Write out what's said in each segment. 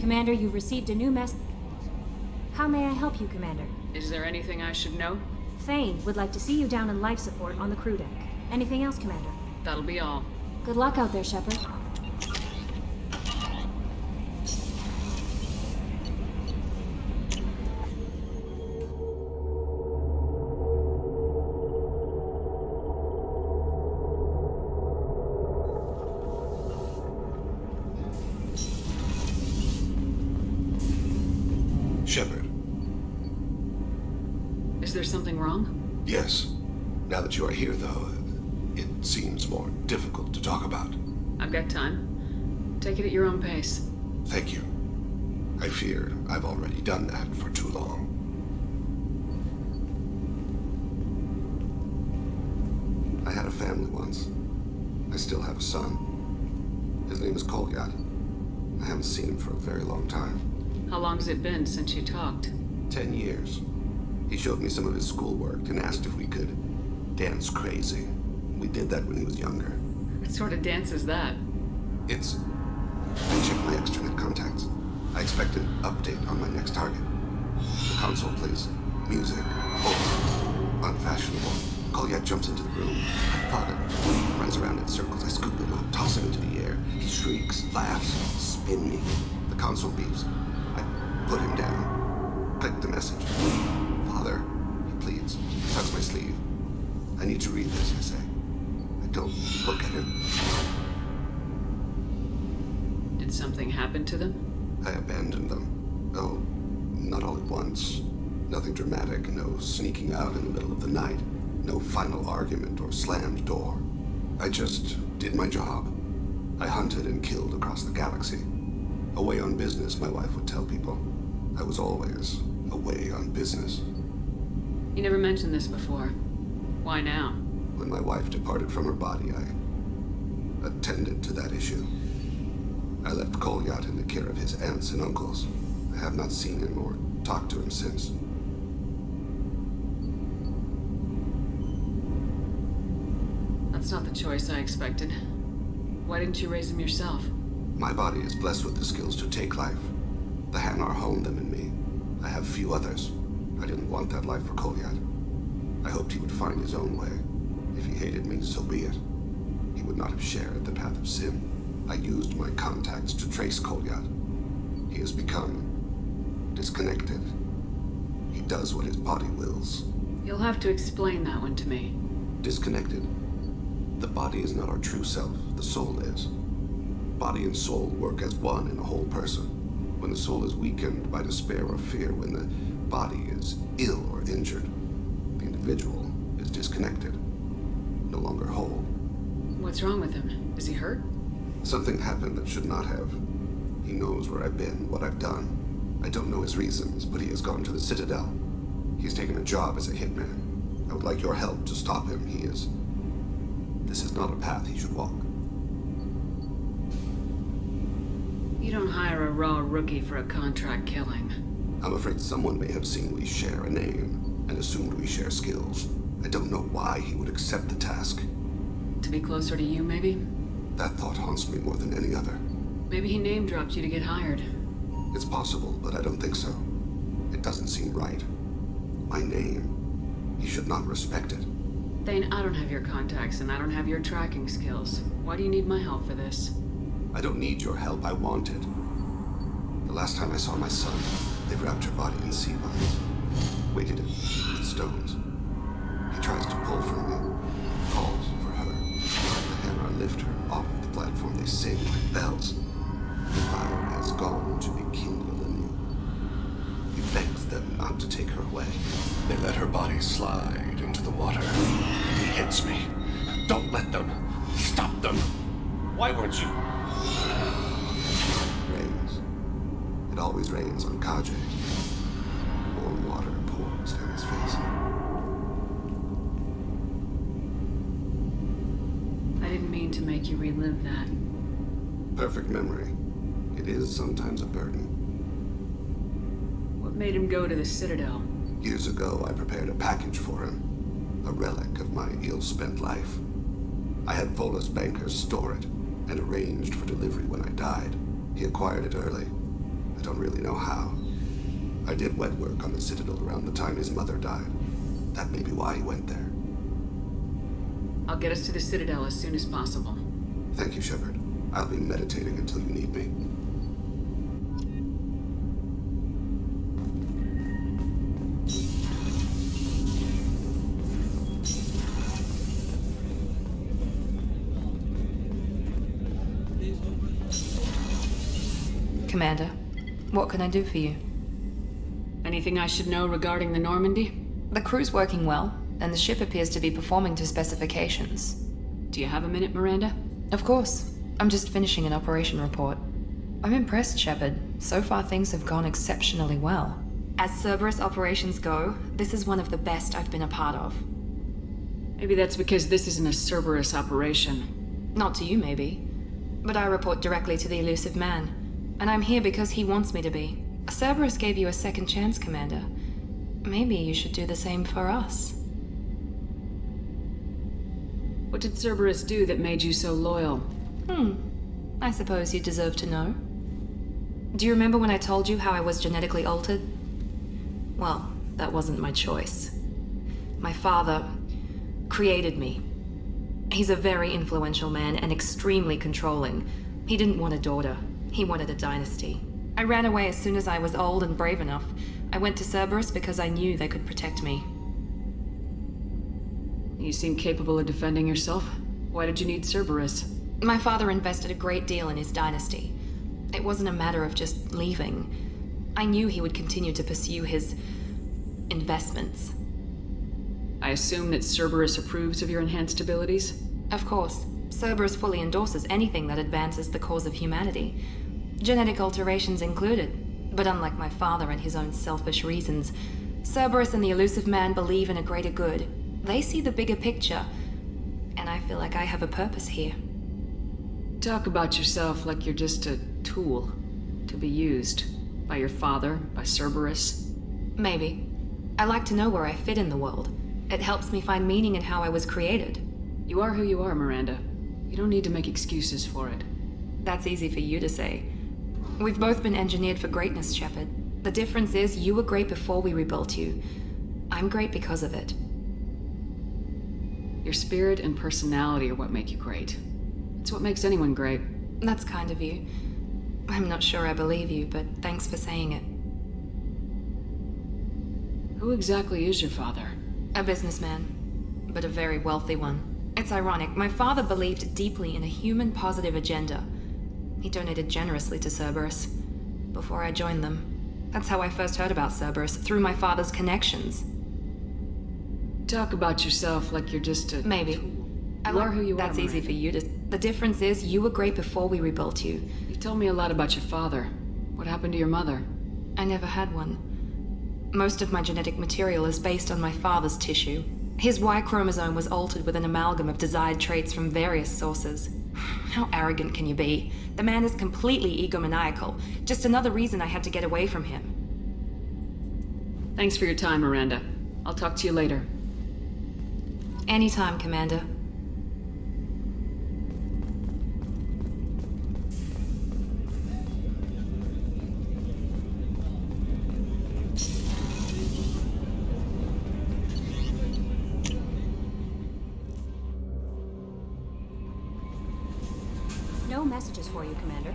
Commander, you've received a new mess. How may I help you, Commander? Is there anything I should know? Thane would like to see you down in life support on the crew deck. Anything else, Commander? That'll be all. Good luck out there, Shepard. Shepard. Is there something wrong? Yes. Now that you are here, though, it seems more difficult to talk about. I've got time. Take it at your own pace. Thank you. I fear I've already done that for too long. I had a family once. I still have a son. His name is Kolyat. I haven't seen him for a very long time. How long's it been since you talked? 10 years. He showed me some of his schoolwork and asked if we could dance crazy. We did that when he was younger. What sort of dance is that? It's... I checked my extranet contacts. I expect an update on my next target. The console plays music, old, unfashionable. Kolyat jumps into the room. My father runs around in circles. I scoop him up, toss him into the air. He shrieks, laughs, spin me. The console beeps. I put him down. Click the message. Father, he pleads. Tugs my sleeve. I need to read this, I say. I don't look at him. Did something happen to them? I abandoned them. Oh, not all at once. Nothing dramatic, no sneaking out in the middle of the night. No final argument or slammed door. I just did my job. I hunted and killed across the galaxy. Away on business, my wife would tell people. I was always away on business. You never mentioned this before. Why now? When my wife departed from her body, I attended to that issue. I left Kolyat in the care of his aunts and uncles. I have not seen him or talked to him since. That's not the choice I expected. Why didn't you raise him yourself? My body is blessed with the skills to take life. The Hanar honed them in me. I have few others. I didn't want that life for Kolyat. I hoped he would find his own way. If he hated me, so be it. He would not have shared the path of sin. I used my contacts to trace Kolyat. He has become disconnected. He does what his body wills. You'll have to explain that one to me. Disconnected. The body is not our true self. The soul is. Body and soul work as one in a whole person. When the soul is weakened by despair or fear, when the body is ill or injured, the individual is disconnected, no longer whole. What's wrong with him? Is he hurt? Something happened that should not have. He knows where I've been, what I've done. I don't know his reasons, but he has gone to the Citadel. He's taken a job as a hitman. I would like your help to stop him. This is not a path he should walk. You don't hire a raw rookie for a contract killing. I'm afraid someone may have seen we share a name and assumed we share skills. I don't know why he would accept the task. To be closer to you, maybe? That thought haunts me more than any other. Maybe he name-dropped you to get hired. It's possible, but I don't think so. It doesn't seem right. My name. He should not respect it. Thane, I don't have your contacts and I don't have your tracking skills. Why do you need my help for this? I don't need your help. I want it. The last time I saw my son, they wrapped her body in sea vines, weighted it with stones. He tries to pull from me, calls for her. The Hanar lift her off the platform. They sing like bells. The fire has gone to be kindled anew. He begs them not to take her away. They let her body slide into the water. He hits me. Don't let them. Stop them. Why weren't you? Rains. It always rains on Kaje. Warm water pours down his face. I didn't mean to make you relive that. Perfect memory. It is sometimes a burden. What made him go to the Citadel? Years ago, I prepared a package for him. A relic of my ill-spent life. I had Volus bankers store it and arranged for delivery when I died. He acquired it early. I don't really know how. I did wet work on the Citadel around the time his mother died. That may be why he went there. I'll get us to the Citadel as soon as possible. Thank you, Shepard. I'll be meditating until you need me. Commander, what can I do for you? Anything I should know regarding the Normandy? The crew's working well, and the ship appears to be performing to specifications. Do you have a minute, Miranda? Of course. I'm just finishing an operation report. I'm impressed, Shepard. So far things have gone exceptionally well. As Cerberus operations go, this is one of the best I've been a part of. Maybe that's because this isn't a Cerberus operation. Not to you, maybe. But I report directly to the elusive man. And I'm here because he wants me to be. Cerberus gave you a second chance, Commander. Maybe you should do the same for us. What did Cerberus do that made you so loyal? I suppose you deserve to know. Do you remember when I told you how I was genetically altered? Well, that wasn't my choice. My father created me. He's a very influential man and extremely controlling. He didn't want a daughter. He wanted a dynasty. I ran away as soon as I was old and brave enough. I went to Cerberus because I knew they could protect me. You seem capable of defending yourself. Why did you need Cerberus? My father invested a great deal in his dynasty. It wasn't a matter of just leaving. I knew he would continue to pursue his investments. I assume that Cerberus approves of your enhanced abilities? Of course. Cerberus fully endorses anything that advances the cause of humanity. Genetic alterations included. But unlike my father and his own selfish reasons, Cerberus and the elusive man believe in a greater good. They see the bigger picture, and I feel like I have a purpose here. Talk about yourself like you're just a tool to be used by your father, by Cerberus. Maybe. I like to know where I fit in the world. It helps me find meaning in how I was created. You are who you are, Miranda. You don't need to make excuses for it. That's easy for you to say. We've both been engineered for greatness, Shepard. The difference is you were great before we rebuilt you. I'm great because of it. Your spirit and personality are what make you great. It's what makes anyone great. That's kind of you. I'm not sure I believe you, but thanks for saying it. Who exactly is your father? A businessman, but a very wealthy one. It's ironic, my father believed deeply in a human-positive agenda. He donated generously to Cerberus before I joined them. That's how I first heard about Cerberus, through my father's connections. Talk about yourself like you're just a... Maybe. You are who you are, That's easy Miranda. for you to... The difference is you were great before we rebuilt you. You told me a lot about your father. What happened to your mother? I never had one. Most of my genetic material is based on my father's tissue. His Y chromosome was altered with an amalgam of desired traits from various sources. How arrogant can you be? The man is completely egomaniacal. Just another reason I had to get away from him. Thanks for your time, Miranda. I'll talk to you later. Anytime, Commander. No messages for you, Commander.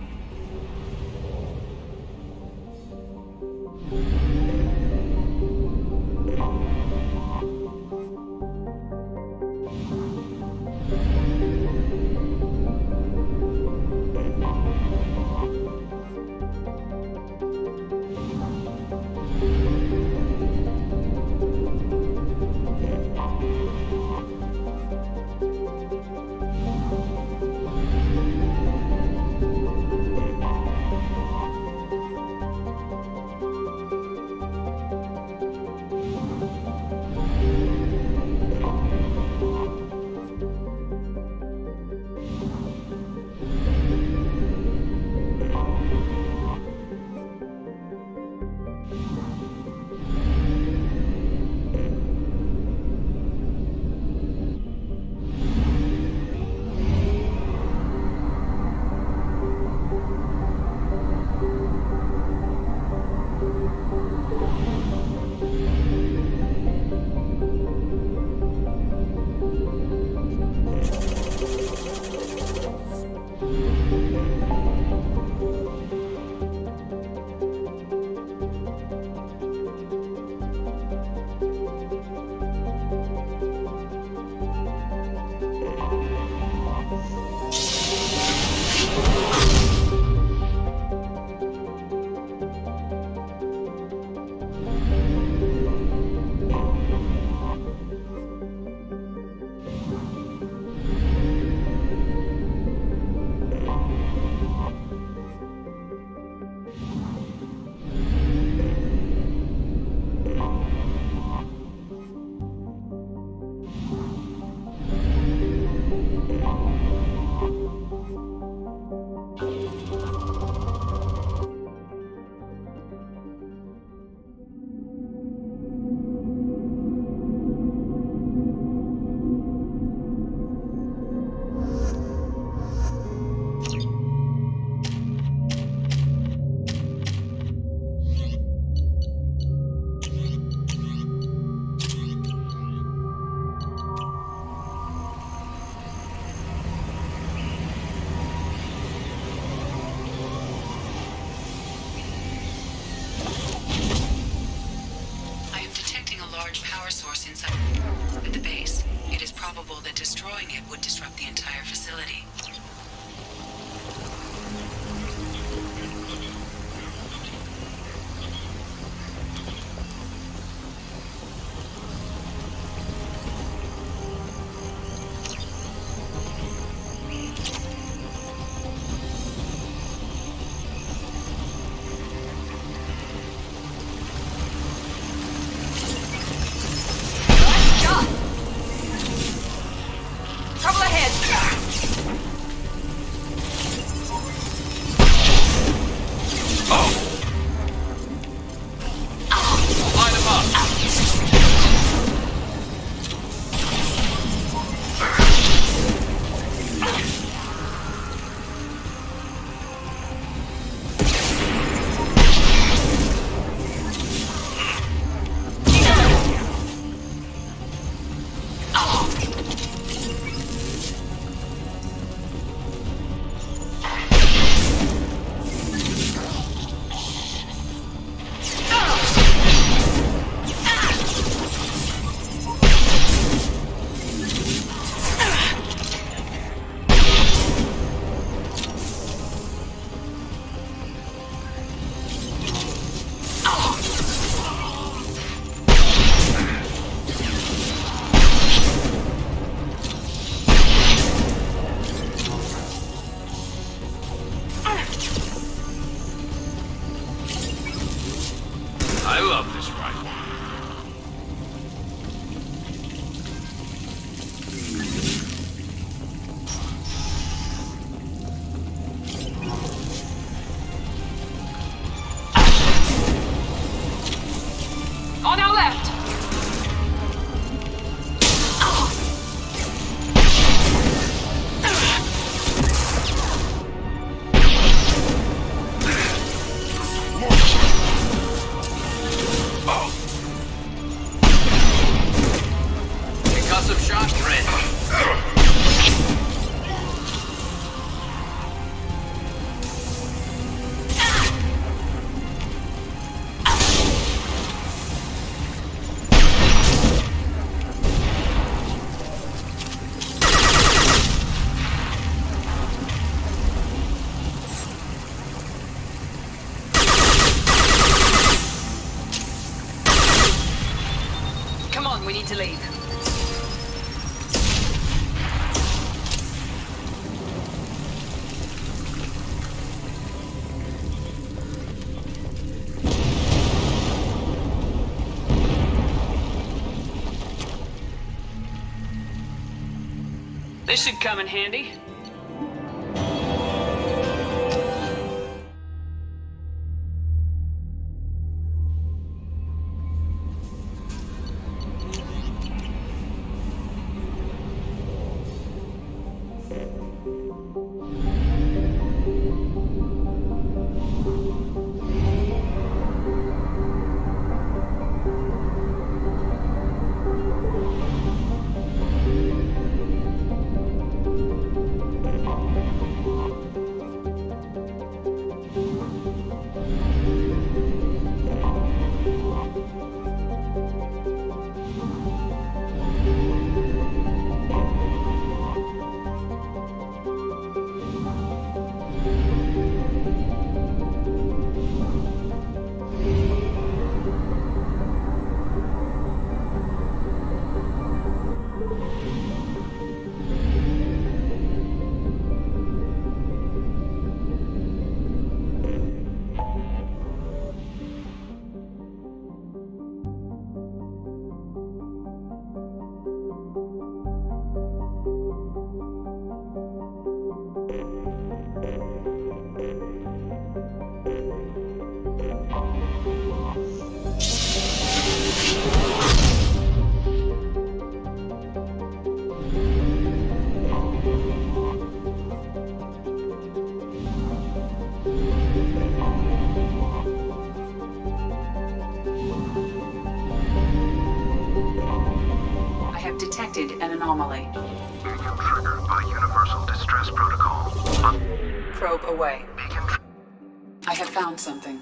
destroying it would disrupt the entire facility. I love this rifle. On our left! Concussive shot ready. Come on, we need to leave. This should come in handy. Detected an anomaly. Beacon triggered by Universal Distress Protocol. Probe away. Beacon I have found something.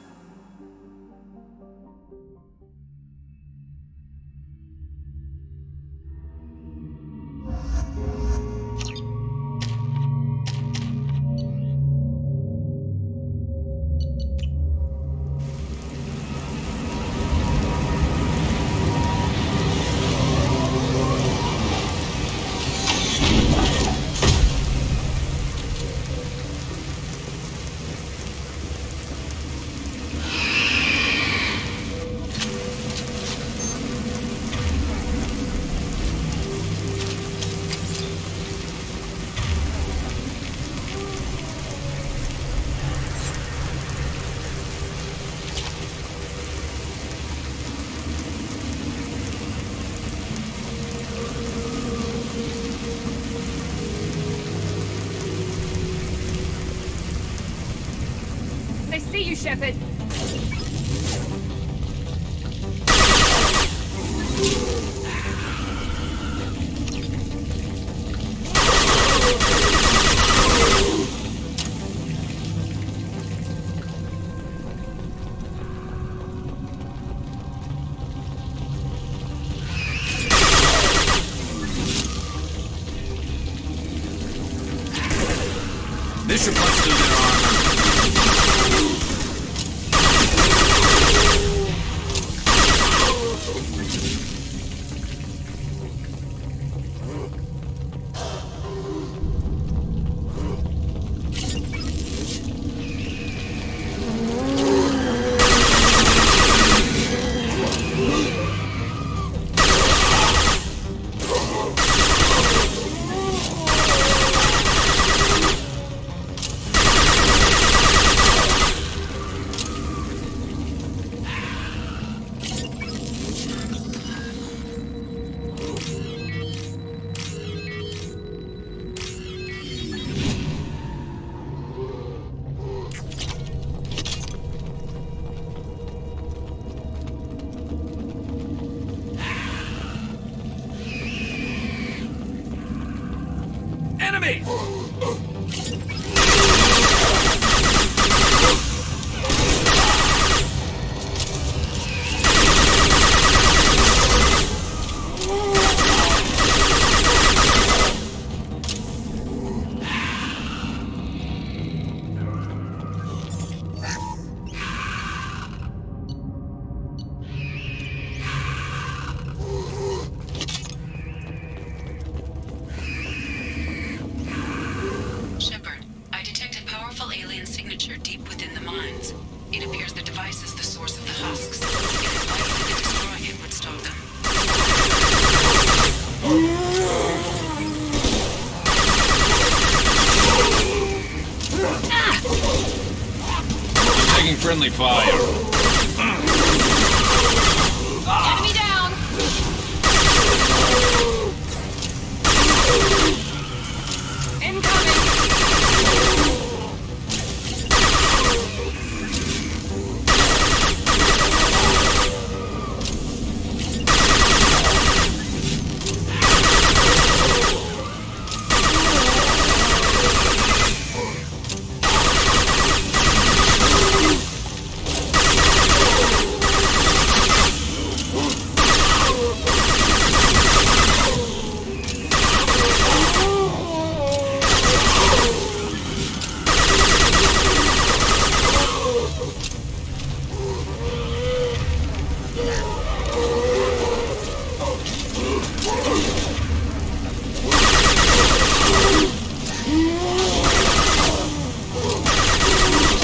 see you, Shepard. This should punch through their armor. Enemy! Shepard, I detected powerful alien signature deep within the mines. It appears the device is the source of the husks. It is likely that destroying it would stop them. Taking friendly fire. Enemy down! Incoming!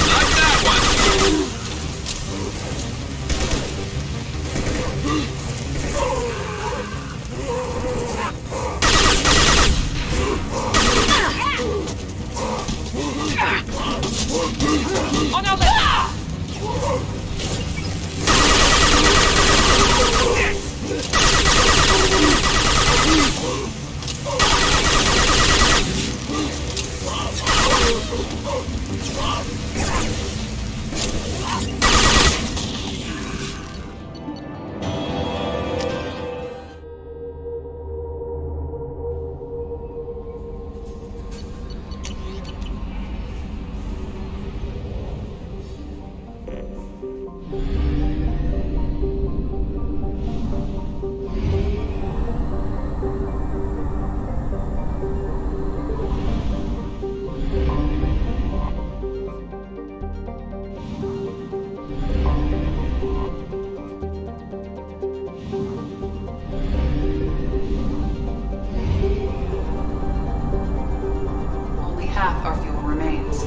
Not that one! On our left! Only half our fuel remains.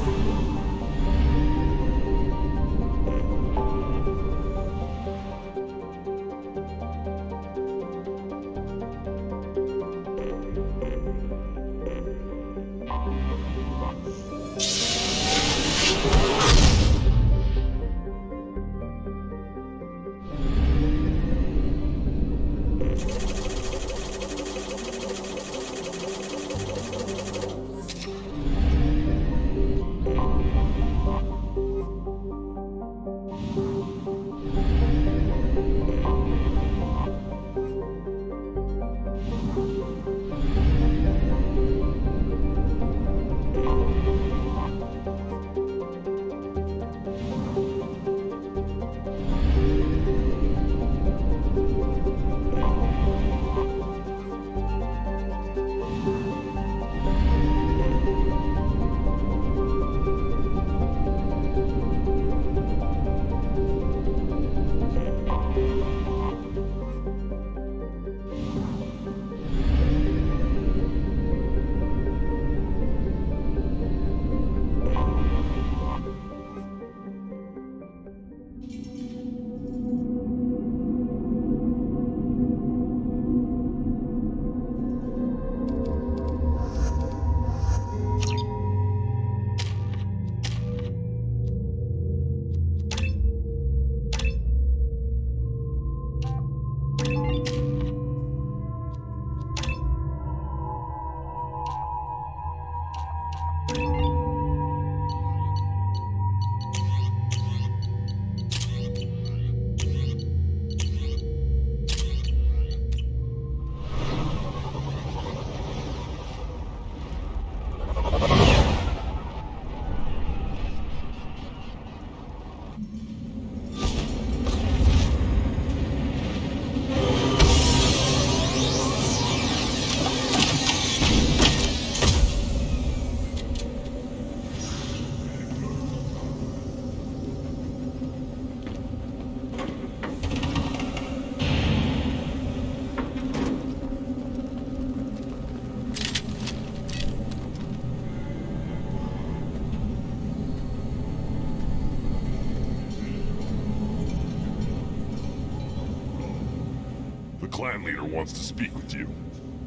clan leader wants to speak with you.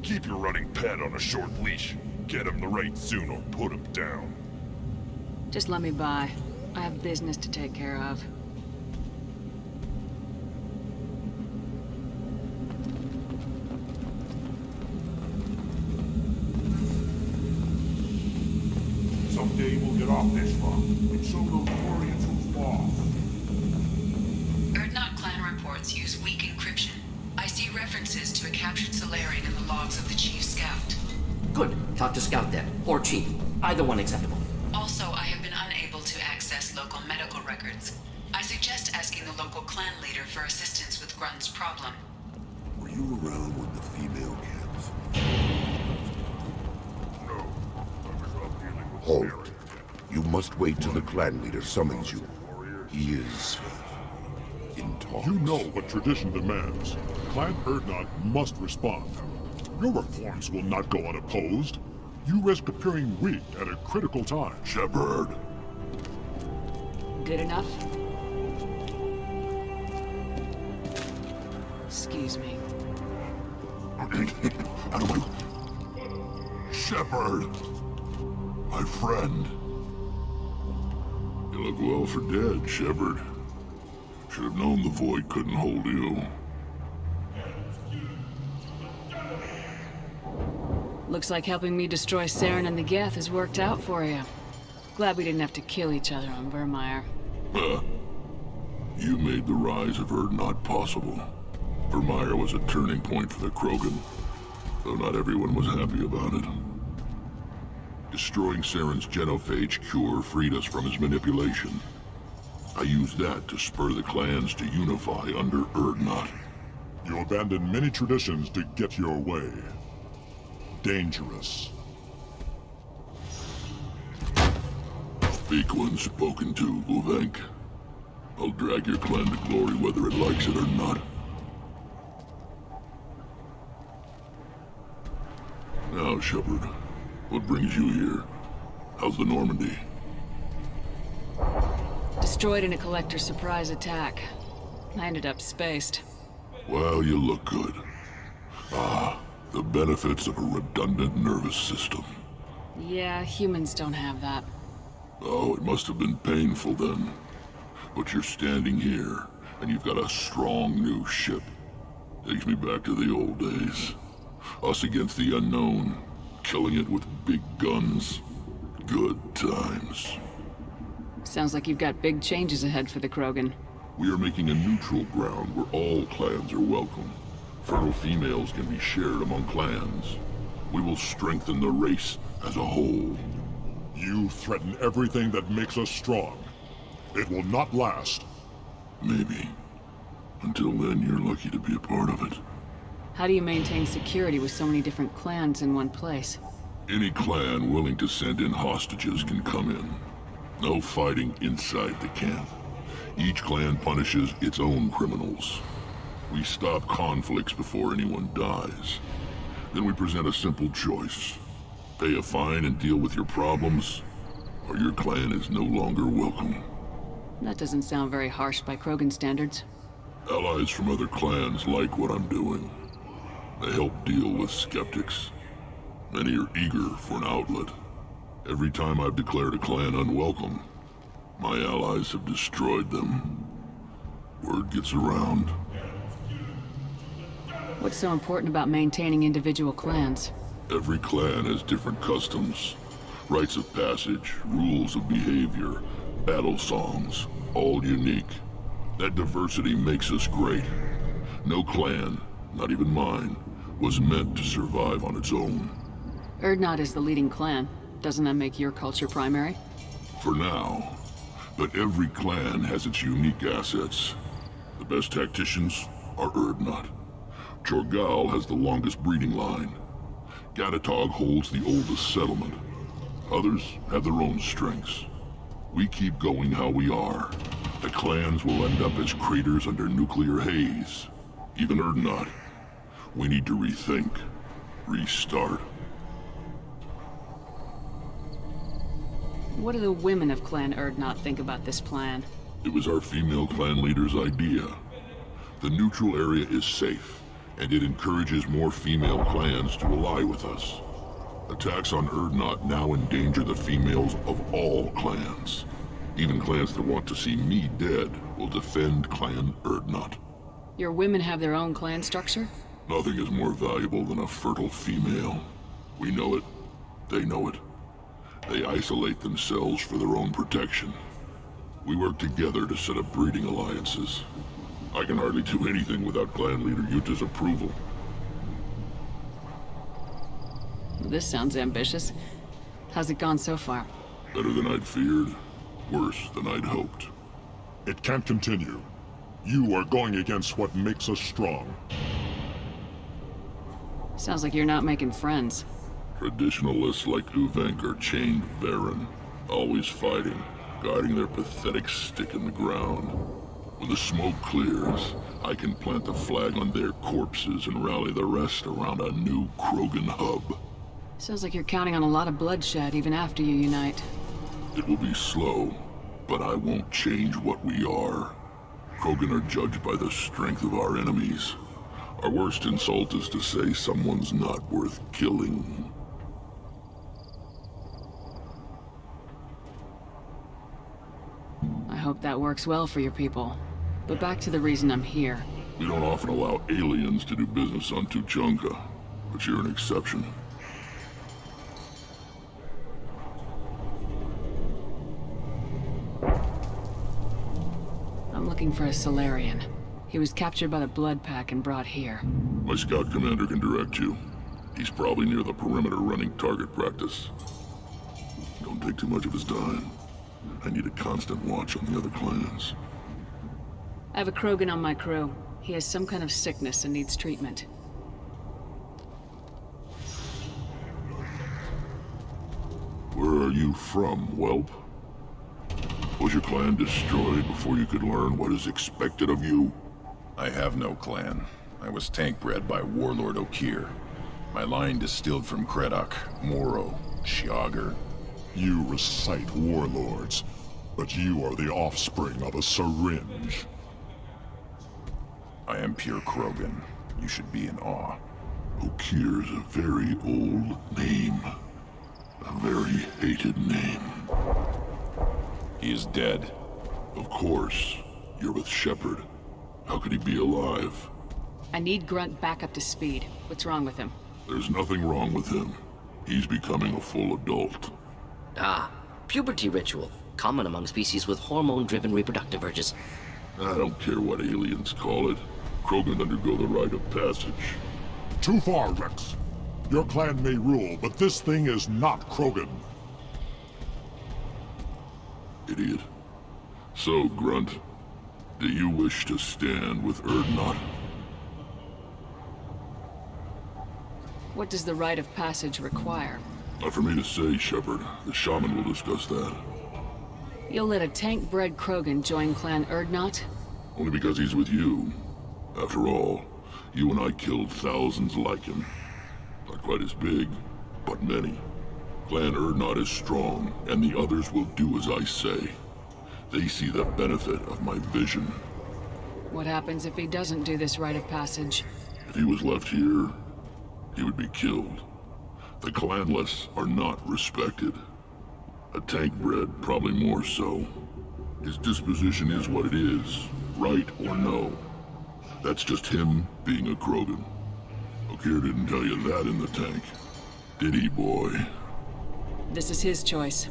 Keep your running pet on a short leash. Get him the right soon or put him down. Just let me by. I have business to take care of. Someday we'll get off this rock and show those warriors who's boss. Erdnot clan reports use weak encryption. I see references to a captured Solarian in the logs of the Chief Scout. Good. Talk to Scout then. Or Chief. Either one acceptable. Also, I have been unable to access local medical records. I suggest asking the local clan leader for assistance with Grunt's problem. Were you around with the female camps? No. I was out dealing with Halt. You must wait till the clan leader summons you. He is in talks. You know what tradition demands. Clan Erdnot must respond. Your reforms will not go unopposed. You risk appearing weak at a critical time. Shepard. Good enough? Excuse me. Out of my... Shepard. My friend. You look well for dead, Shepard. Should have known the void couldn't hold you. Looks like helping me destroy Saren and the Geth has worked out for you. Glad we didn't have to kill each other on Vermeer. You made the rise of Erdnot possible. Vermeer was a turning point for the Krogan, though not everyone was happy about it. Destroying Saren's genophage cure freed us from his manipulation. I used that to spur the clans to unify under Erdnot. You abandoned many traditions to get your way. Dangerous. Speak when spoken to, Uvenk. I'll drag your clan to glory whether it likes it or not. Now, Shepard, what brings you here? How's the Normandy? Destroyed in a collector surprise attack. I ended up spaced. Well, you look good. The benefits of a redundant nervous system. Yeah, humans don't have that. Oh, it must have been painful then. But you're standing here, and you've got a strong new ship. Takes me back to the old days. Us against the unknown, killing it with big guns. Good times. Sounds like you've got big changes ahead for the Krogan. We are making a neutral ground where all clans are welcome. Fertile females can be shared among clans. We will strengthen the race as a whole. You threaten everything that makes us strong. It will not last. Maybe. Until then, you're lucky to be a part of it. How do you maintain security with so many different clans in one place? Any clan willing to send in hostages can come in. No fighting inside the camp. Each clan punishes its own criminals. We stop conflicts before anyone dies. Then we present a simple choice. Pay a fine and deal with your problems, or your clan is no longer welcome. That doesn't sound very harsh by Krogan standards. Allies from other clans like what I'm doing. They help deal with skeptics. Many are eager for an outlet. Every time I've declared a clan unwelcome, my allies have destroyed them. Word gets around. What's so important about maintaining individual clans? Every clan has different customs, rites of passage, rules of behavior, battle songs, all unique. That diversity makes us great. No clan, not even mine, was meant to survive on its own. Erdnot is the leading clan. Doesn't that make your culture primary? For now. But every clan has its unique assets. The best tacticians are Erdnot. Jorgal has the longest breeding line. Gatatog holds the oldest settlement. Others have their own strengths. We keep going how we are. The clans will end up as craters under nuclear haze. Even Erdnot. We need to rethink. Restart. What do the women of Clan Erdnot think about this plan? It was our female clan leader's idea. The neutral area is safe. and it encourages more female clans to ally with us. Attacks on Urdnot now endanger the females of all clans. Even clans that want to see me dead will defend Clan Urdnot. Your women have their own clan structure? Nothing is more valuable than a fertile female. We know it. They know it. They isolate themselves for their own protection. We work together to set up breeding alliances. I can hardly do anything without clan leader Yuta's approval. This sounds ambitious. How's it gone so far? Better than I'd feared. Worse than I'd hoped. It can't continue. You are going against what makes us strong. Sounds like you're not making friends. Traditionalists like Uvenk are chained Varen, always fighting, guiding their pathetic stick in the ground. When the smoke clears, I can plant the flag on their corpses and rally the rest around a new Krogan hub. Sounds like you're counting on a lot of bloodshed even after you unite. It will be slow, but I won't change what we are. Krogan are judged by the strength of our enemies. Our worst insult is to say someone's not worth killing. I hope that works well for your people. But back to the reason I'm here. We don't often allow aliens to do business on Tuchanka, but you're an exception. I'm looking for a Solarian. He was captured by the Blood Pack and brought here. My scout commander can direct you. He's probably near the perimeter running target practice. Don't take too much of his time. I need a constant watch on the other clans. I have a Krogan on my crew. He has some kind of sickness and needs treatment. Where are you from, whelp? Was your clan destroyed before you could learn what is expected of you? I have no clan. I was tank bred by Warlord Okir. My line distilled from Kredok, Moro, Shiagar. You recite warlords, but you are the offspring of a syringe. I am pure Krogan. You should be in awe. Okir's a very old name. A very hated name. He is dead. Of course. You're with Shepard. How could he be alive? I need Grunt back up to speed. What's wrong with him? There's nothing wrong with him. He's becoming a full adult. Ah, puberty ritual. Common among species with hormone-driven reproductive urges. I don't care what aliens call it. Krogan undergo the rite of passage. Too far, Rex. Your clan may rule, but this thing is not Krogan. Idiot. So, Grunt, do you wish to stand with Urdnot? What does the rite of passage require? Not for me to say, Shepard. The shaman will discuss that. You'll let a tank-bred Krogan join Clan Urdnot? Only because he's with you. After all, you and I killed thousands like him. Not quite as big, but many. Clan Urdnot is strong, and the others will do as I say. They see the benefit of my vision. What happens if he doesn't do this rite of passage? If he was left here, he would be killed. The clanless are not respected. A tank bred, probably more so. His disposition is what it is, right or no. That's just him being a Krogan. Okir didn't tell you that in the tank. Did he, boy? This is his choice.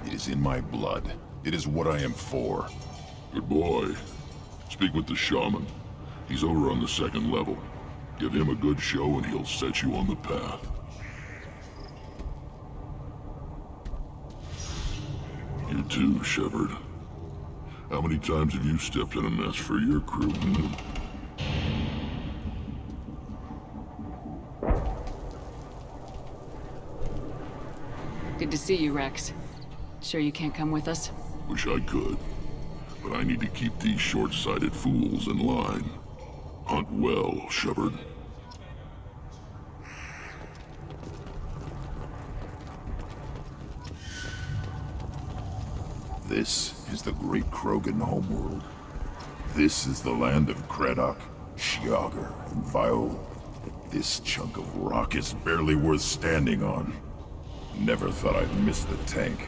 It is in my blood. It is what I am for. Good boy. Speak with the shaman. He's over on the second level. Give him a good show and he'll set you on the path. You too, Shepard. How many times have you stepped in a mess for your crew? Good to see you, Rex. Sure you can't come with us? Wish I could. But I need to keep these short-sighted fools in line. Hunt well, Shepard. This is the great Krogan homeworld. This is the land of Creddock, Shiagar, and Vio. This chunk of rock is barely worth standing on. Never thought I'd miss the tank.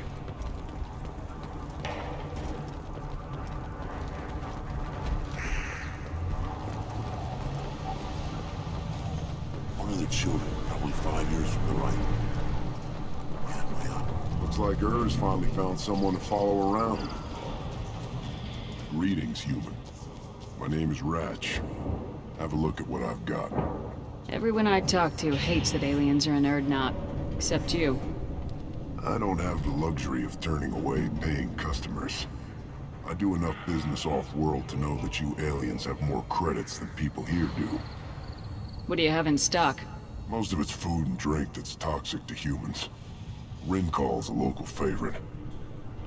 One of the children, probably 5 years from the right. Yeah, way up. Looks like Urs finally found someone to follow around. Greetings, human. My name is Ratch. Have a look at what I've got. Everyone I talk to hates that aliens are an Erdnot. Except you. I don't have the luxury of turning away paying customers. I do enough business off-world to know that you aliens have more credits than people here do. What do you have in stock? Most of it's food and drink that's toxic to humans. Rincall's a local favorite.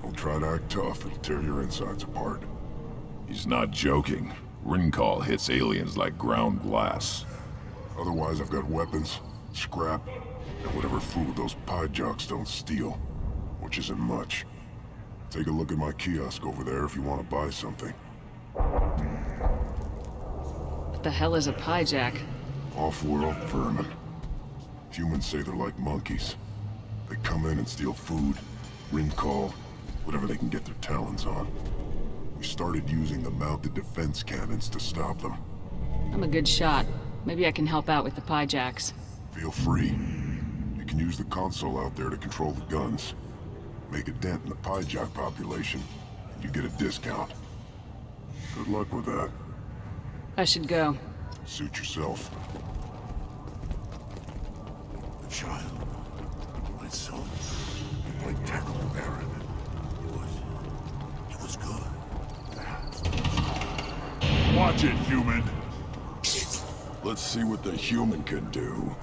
Don't try to act tough, it'll tear your insides apart. He's not joking. Rincall hits aliens like ground glass. Otherwise, I've got weapons, scrap, and whatever food those pie jocks don't steal. Which isn't much. Take a look at my kiosk over there if you want to buy something. What the hell is a piejack? Off-world vermin. Humans say they're like monkeys. They come in and steal food, Rincall, whatever they can get their talons on. We started using the mounted defense cannons to stop them. I'm a good shot. Maybe I can help out with the piejacks. Feel free. You can use the console out there to control the guns. Make a dent in the piejack population, and you get a discount. Good luck with that. I should go. Suit yourself. The child, my son, he played tackle with Aaron. He was good. Watch it, human! Let's see what the human can do.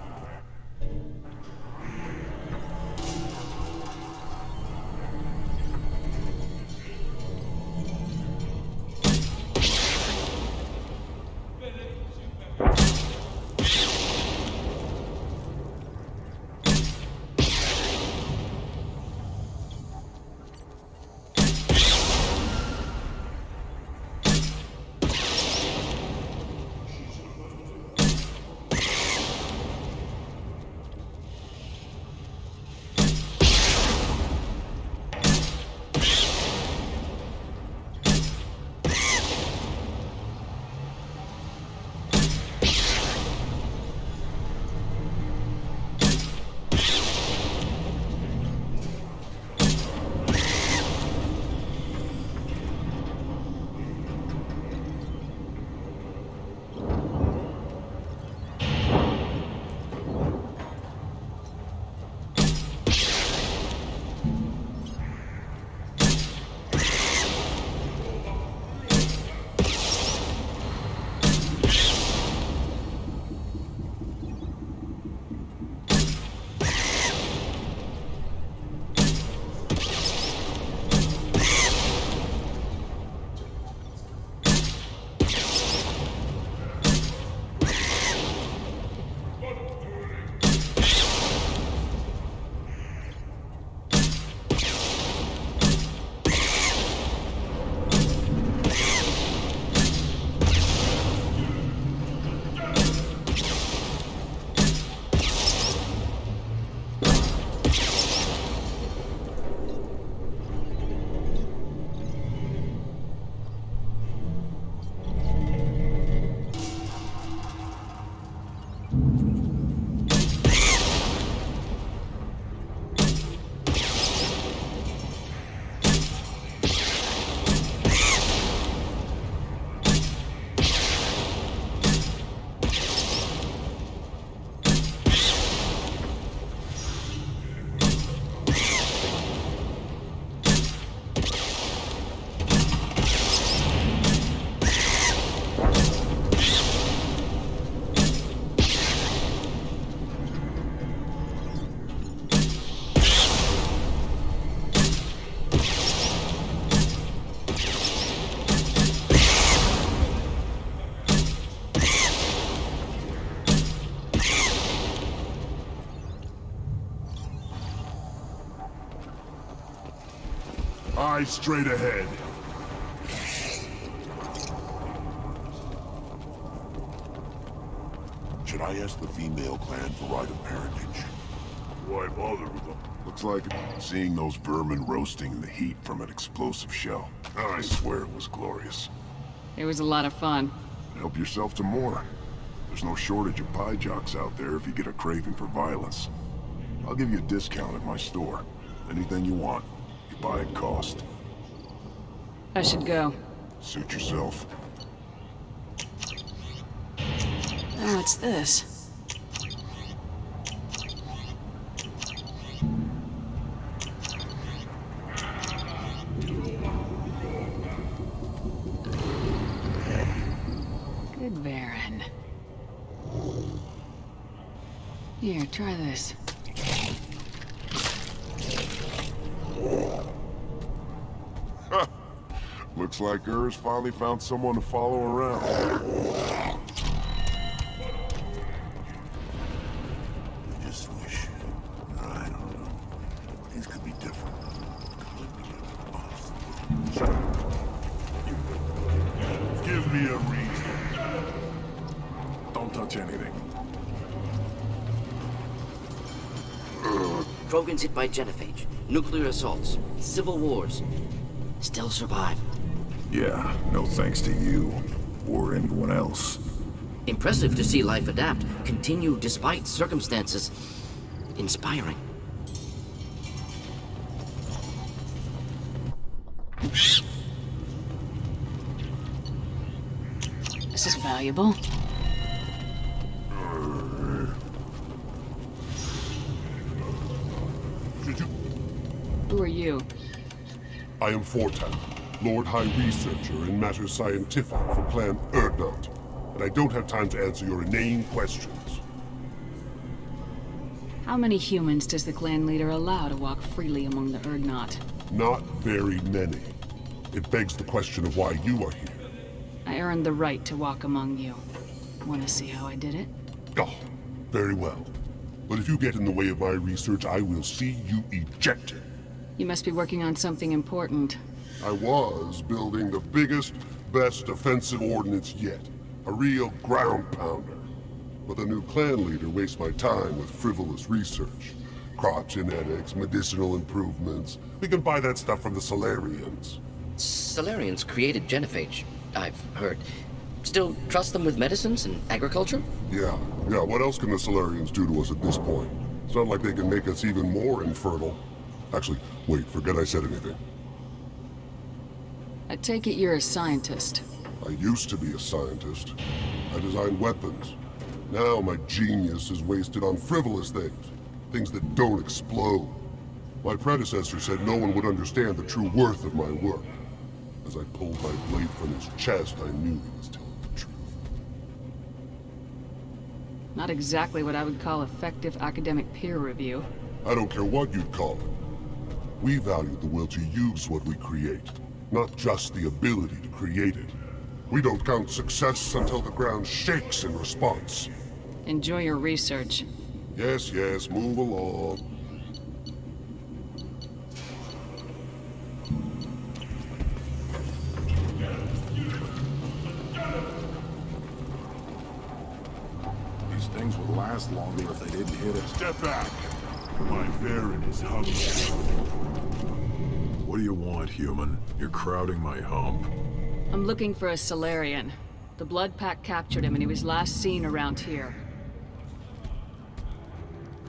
eyes straight ahead. Should I ask the female clan for right of parentage? Why bother with them? Looks like seeing those vermin roasting in the heat from an explosive shell. I swear it was glorious. It was a lot of fun. Help yourself to more. There's no shortage of pie jocks out there if you get a craving for violence. I'll give you a discount at my store. Anything you want, you buy at cost. I should go. Suit yourself. Oh, what's this? Good Baron. Here, try this. Looks like Ur's finally found someone to follow around. I just wish... I don't know. Things could be different. Give me a reason. Don't touch anything. Krogan's hit by genophage, nuclear assaults, civil wars. Still survive. Yeah, no thanks to you, or anyone else. Impressive to see life adapt, continue despite circumstances. Inspiring. This is valuable. Who are you? I am Fortan, Lord High Researcher in matters scientific for Clan Urdnot, and I don't have time to answer your inane questions. How many humans does the clan leader allow to walk freely among the Urdnot? Not very many. It begs the question of why you are here. I earned the right to walk among you. Want to see how I did it? Oh, very well. But if you get in the way of my research, I will see you ejected. You must be working on something important. I was building the biggest, best offensive ordnance yet. A real ground pounder. But the new clan leader wastes my time with frivolous research. Crop genetics, medicinal improvements. We can buy that stuff from the Solarians. Solarians created genophage, I've heard. Still trust them with medicines and agriculture? Yeah. What else can the Solarians do to us at this point? It's not like they can make us even more infertile. Actually, wait, forget I said anything. I take it you're a scientist. I used to be a scientist. I designed weapons. Now my genius is wasted on frivolous things. Things that don't explode. My predecessor said no one would understand the true worth of my work. As I pulled my blade from his chest, I knew he was telling the truth. Not exactly what I would call effective academic peer review. I don't care what you'd call it. We value the will to use what we create, not just the ability to create it. We don't count success until the ground shakes in response. Enjoy your research. Yes, move along. These things would last longer if they didn't hit it. Step back. My Baron is hungry. What do you want, human? You're crowding my hump. I'm looking for a Solarian. The Blood Pack captured him and he was last seen around here.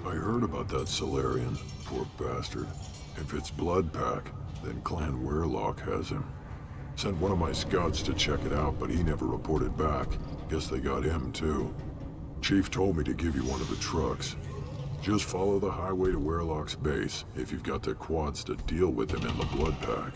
I heard about that Solarian. Poor bastard. If it's Blood Pack, then Clan Weirlock has him. Sent one of my scouts to check it out, but he never reported back. Guess they got him, too. Chief told me to give you one of the trucks. Just follow the highway to Weirlock's base if you've got the quads to deal with him in the Blood Pack.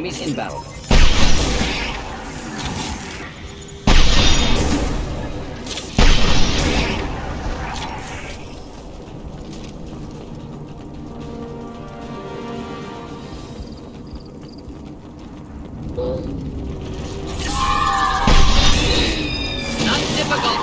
Enemies inbound. Not difficult.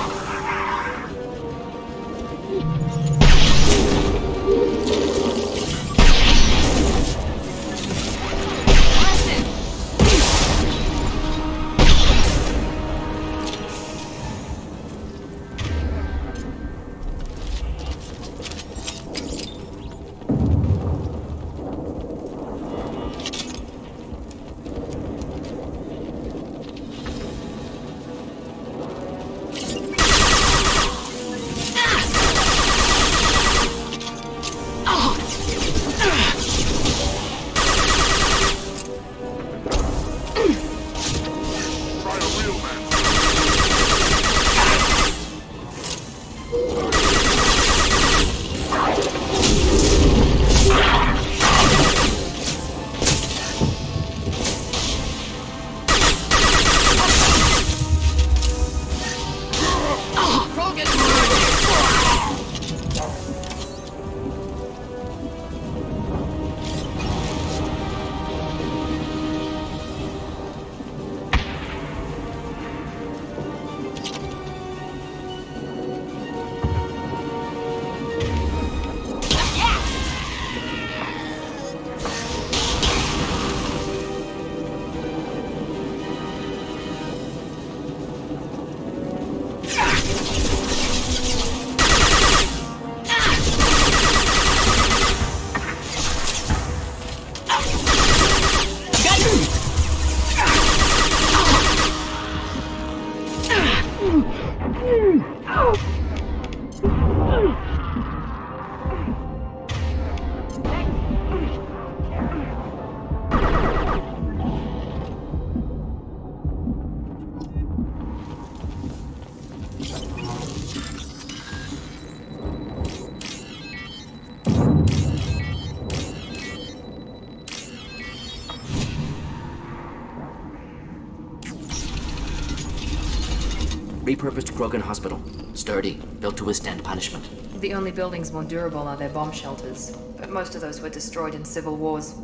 Repurposed Krogan Hospital. Sturdy, built to withstand punishment. The only buildings more durable are their bomb shelters, but most of those were destroyed in civil wars.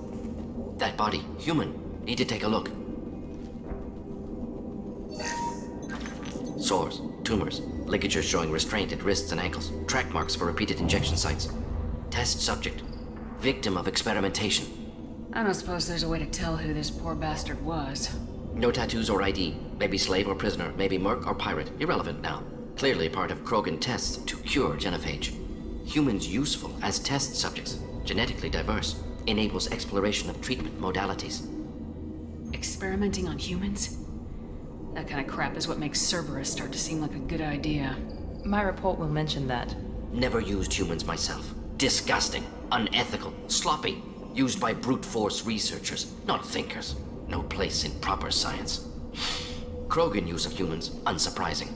That body, human. Need to take a look. Sores, tumors, ligatures showing restraint at wrists and ankles, track marks for repeated injection sites. Test subject. Victim of experimentation. I don't suppose there's a way to tell who this poor bastard was. No tattoos or ID. Maybe slave or prisoner, maybe merc or pirate. Irrelevant now. Clearly part of Krogan tests to cure genophage. Humans useful as test subjects. Genetically diverse. Enables exploration of treatment modalities. Experimenting on humans? That kind of crap is what makes Cerberus start to seem like a good idea. My report will mention that. Never used humans myself. Disgusting. Unethical. Sloppy. Used by brute force researchers, not thinkers. No place in proper science. Krogan use of humans, unsurprising.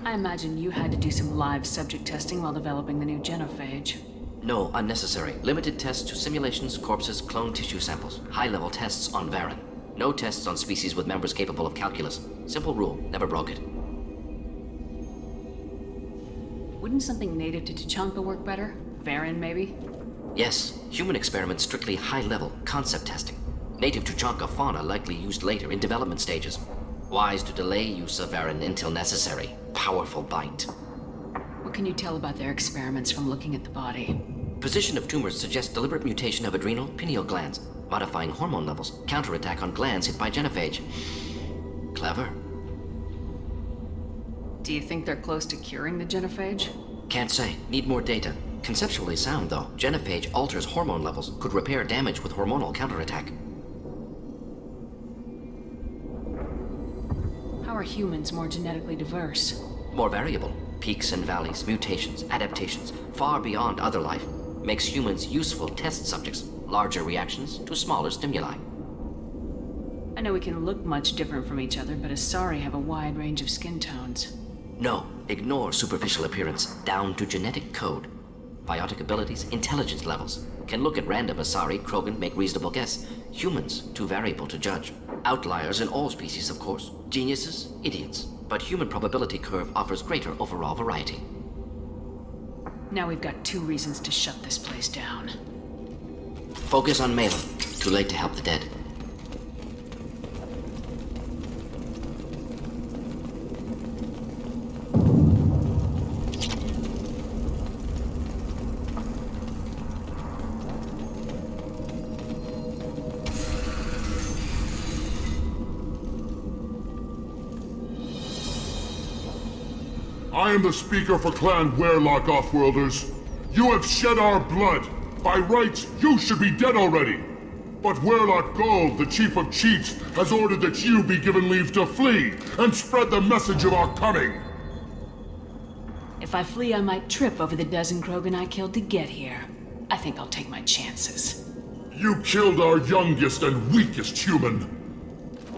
I imagine you had to do some live subject testing while developing the new genophage. No, unnecessary. Limited tests to simulations, corpses, cloned tissue samples. High-level tests on Varen. No tests on species with members capable of calculus. Simple rule, never broke it. Wouldn't something native to Tuchanka work better? Varen, maybe? Yes, human experiments strictly high-level, concept testing. Native Tuchanka fauna likely used later in development stages. Wise to delay use of Varen until necessary. Powerful bite. What can you tell about their experiments from looking at the body? Position of tumors suggests deliberate mutation of adrenal, pineal glands, modifying hormone levels, counterattack on glands hit by genophage. Clever. Do you think they're close to curing the genophage? Can't say. Need more data. Conceptually sound, though. Genophage alters hormone levels, could repair damage with hormonal counterattack. How are humans more genetically diverse? More variable. Peaks and valleys, mutations, adaptations, far beyond other life. Makes humans useful test subjects. Larger reactions to smaller stimuli. I know we can look much different from each other, but Asari have a wide range of skin tones. No, ignore superficial appearance, down to genetic code. Biotic abilities, intelligence levels. Can look at random Asari, Krogan, make reasonable guess. Humans, too variable to judge. Outliers in all species, of course. Geniuses, idiots. But human probability curve offers greater overall variety. Now we've got 2 reasons to shut this place down. Focus on Malin. Too late to help the dead. I am the speaker for Clan Werlock, Offworlders. You have shed our blood. By rights, you should be dead already. But Werlock Gold, the Chief of Chiefs, has ordered that you be given leave to flee and spread the message of our coming. If I flee, I might trip over the dozen Krogan I killed to get here. I think I'll take my chances. You killed our youngest and weakest human.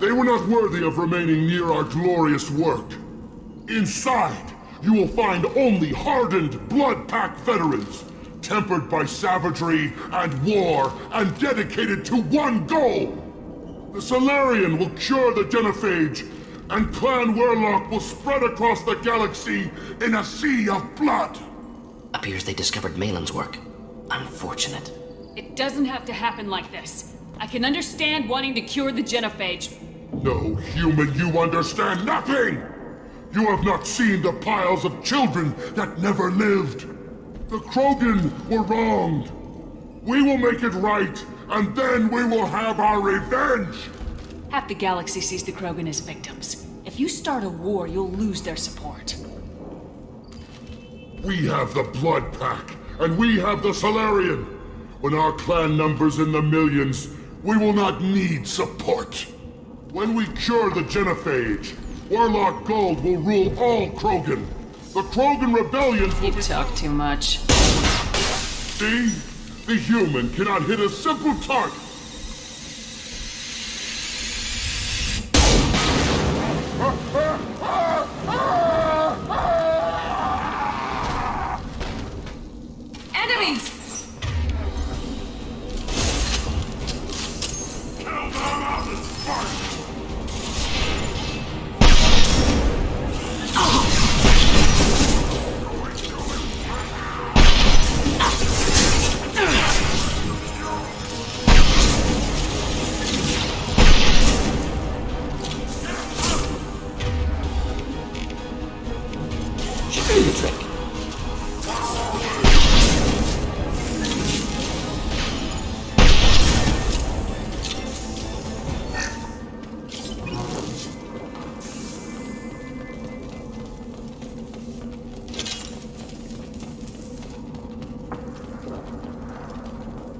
They were not worthy of remaining near our glorious work. Inside, you will find only hardened blood-packed veterans, tempered by savagery and war, and dedicated to one goal. The Solarian will cure the genophage, and Clan Werlock will spread across the galaxy in a sea of blood. Appears they discovered Malin's work. Unfortunate. It doesn't have to happen like this. I can understand wanting to cure the genophage. No, human, you understand nothing! You have not seen the piles of children that never lived. The Krogan were wronged. We will make it right, and then we will have our revenge! Half the galaxy sees the Krogan as victims. If you start a war, you'll lose their support. We have the Blood Pack, and we have the Solarian. When our clan numbers in the millions, we will not need support. When we cure the genophage, Werlock Gold will rule all Krogan. The Krogan rebellions will You talk too much. See? The human cannot hit a simple target. Enemies! Kill them out of spark! Do the trick.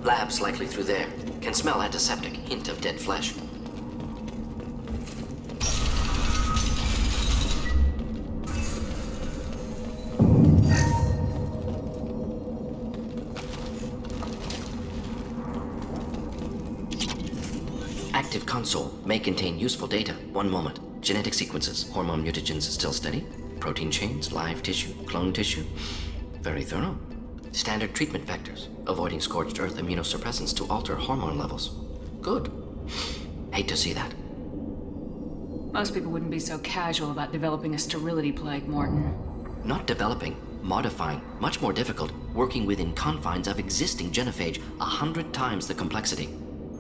Lab's likely through there. Can smell antiseptic, hint of dead flesh. Active console may contain useful data. One moment. Genetic sequences, hormone mutagens still steady. Protein chains, live tissue, clone tissue. Very thorough. Standard treatment vectors, avoiding scorched earth immunosuppressants to alter hormone levels. Good. Hate to see that. Most people wouldn't be so casual about developing a sterility plague, Morton. Not developing, modifying, much more difficult, working within confines of existing genophage, 100 times the complexity.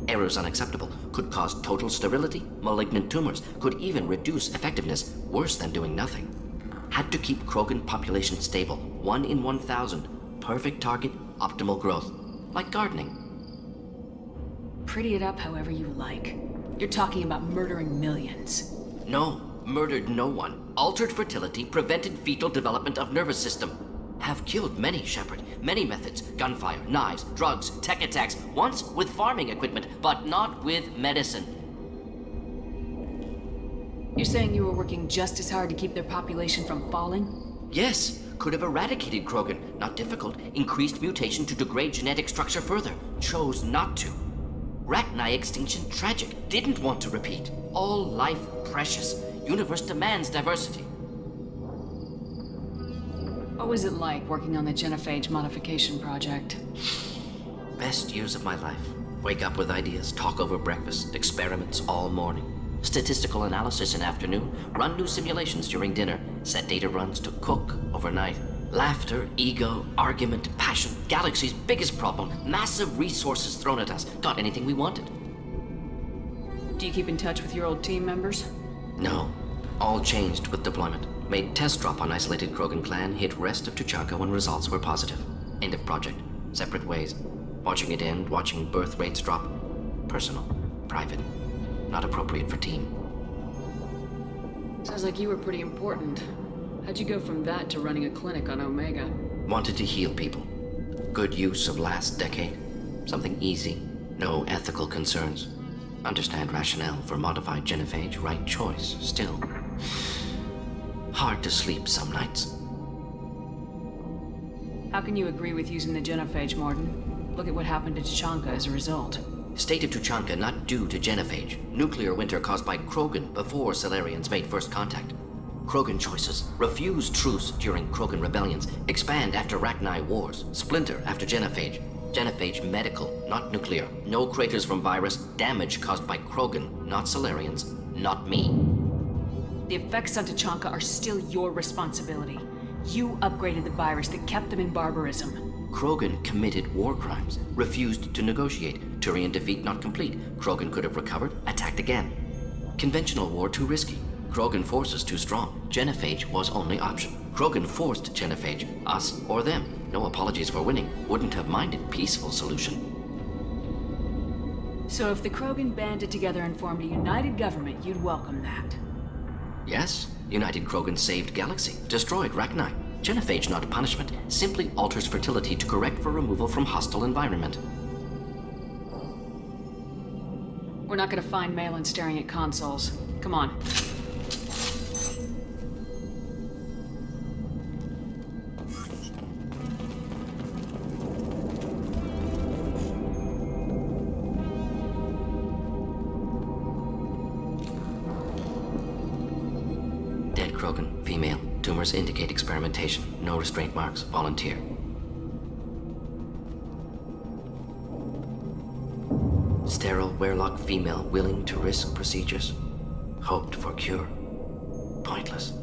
Errors unacceptable, could cause total sterility, malignant tumors, could even reduce effectiveness, worse than doing nothing. Had to keep Krogan population stable, 1 in 1,000. Perfect target, optimal growth. Like gardening. Pretty it up however you like. You're talking about murdering millions. No, murdered no one. Altered fertility, prevented fetal development of nervous system. Have killed many, Shepard. Many methods. Gunfire, knives, drugs, tech attacks. Once with farming equipment, but not with medicine. You're saying you were working just as hard to keep their population from falling? Yes. Could have eradicated Krogan. Not difficult. Increased mutation to degrade genetic structure further. Chose not to. Rachni extinction tragic. Didn't want to repeat. All life precious. Universe demands diversity. What was it like working on the genophage modification project? Best years of my life. Wake up with ideas, talk over breakfast, experiments all morning. Statistical analysis in afternoon, run new simulations during dinner, set data runs to cook overnight. Laughter, ego, argument, passion, galaxy's biggest problem, massive resources thrown at us. Got anything we wanted. Do you keep in touch with your old team members? No. All changed with deployment. Made test drop on isolated Krogan clan, hit rest of Tuchanka when results were positive. End of project. Separate ways. Watching it end, watching birth rates drop. Personal. Private. Not appropriate for team. Sounds like you were pretty important. How'd you go from that to running a clinic on Omega? Wanted to heal people. Good use of last decade. Something easy. No ethical concerns. Understand rationale for modified genophage, right choice. Still. Hard to sleep some nights. How can you agree with using the genophage, Morden? Look at what happened to Tuchanka as a result. State of Tuchanka not due to genophage. Nuclear winter caused by Krogan before Salarians made first contact. Krogan choices. Refuse truce during Krogan rebellions. Expand after Rachni wars. Splinter after genophage. Genophage medical, not nuclear. No craters from virus. Damage caused by Krogan, not Salarians, not me. The effects on Tuchanka are still your responsibility. You upgraded the virus that kept them in barbarism. Krogan committed war crimes. Refused to negotiate. Turian defeat not complete. Krogan could have recovered, attacked again. Conventional war too risky. Krogan forces too strong. Genophage was only option. Krogan forced genophage. Us or them. No apologies for winning. Wouldn't have minded peaceful solution. So if the Krogan banded together and formed a united government, you'd welcome that? Yes. United Krogan saved Galaxy. Destroyed Rachni. Genophage not a punishment. Simply alters fertility to correct for removal from hostile environment. We're not gonna find Malin staring at consoles. Come on. Dead Krogan, female. Tumors indicate experimentation. No restraint marks. Volunteer. Sterile Werelock female willing to risk procedures. Hoped for cure. Pointless.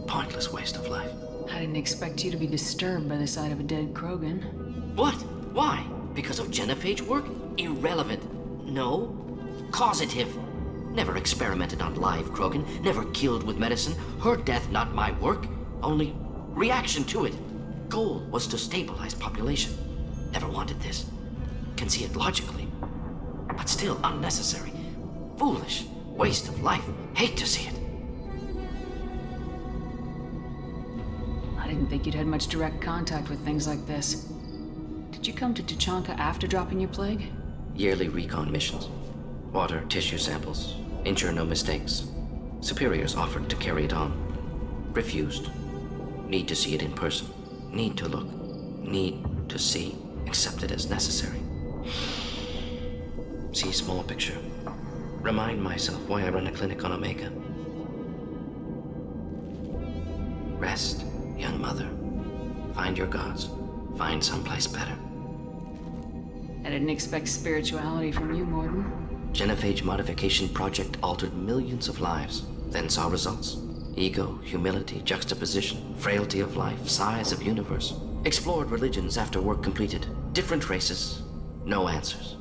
Pointless waste of life. I didn't expect you to be disturbed by the sight of a dead Krogan. What? Why? Because of genophage work? Irrelevant. No. Causative. Never experimented on live Krogan. Never killed with medicine. Her death not my work. Only reaction to it. Goal was to stabilize population. Never wanted this. Can see it logically. But still unnecessary. Foolish. Waste of life. Hate to see it. I didn't think you'd had much direct contact with things like this. Did you come to Tuchanka after dropping your plague? Yearly recon missions. Water, tissue samples. Ensure no mistakes. Superiors offered to carry it on. Refused. Need to see it in person. Need to look. Need to see. Accept it as necessary. See small picture. Remind myself why I run a clinic on Omega. Rest, young mother. Find your gods. Find someplace better. I didn't expect spirituality from you, Morden. Genophage modification project altered millions of lives, then saw results. Ego, humility, juxtaposition, frailty of life, size of universe. Explored religions after work completed. Different races. No answers.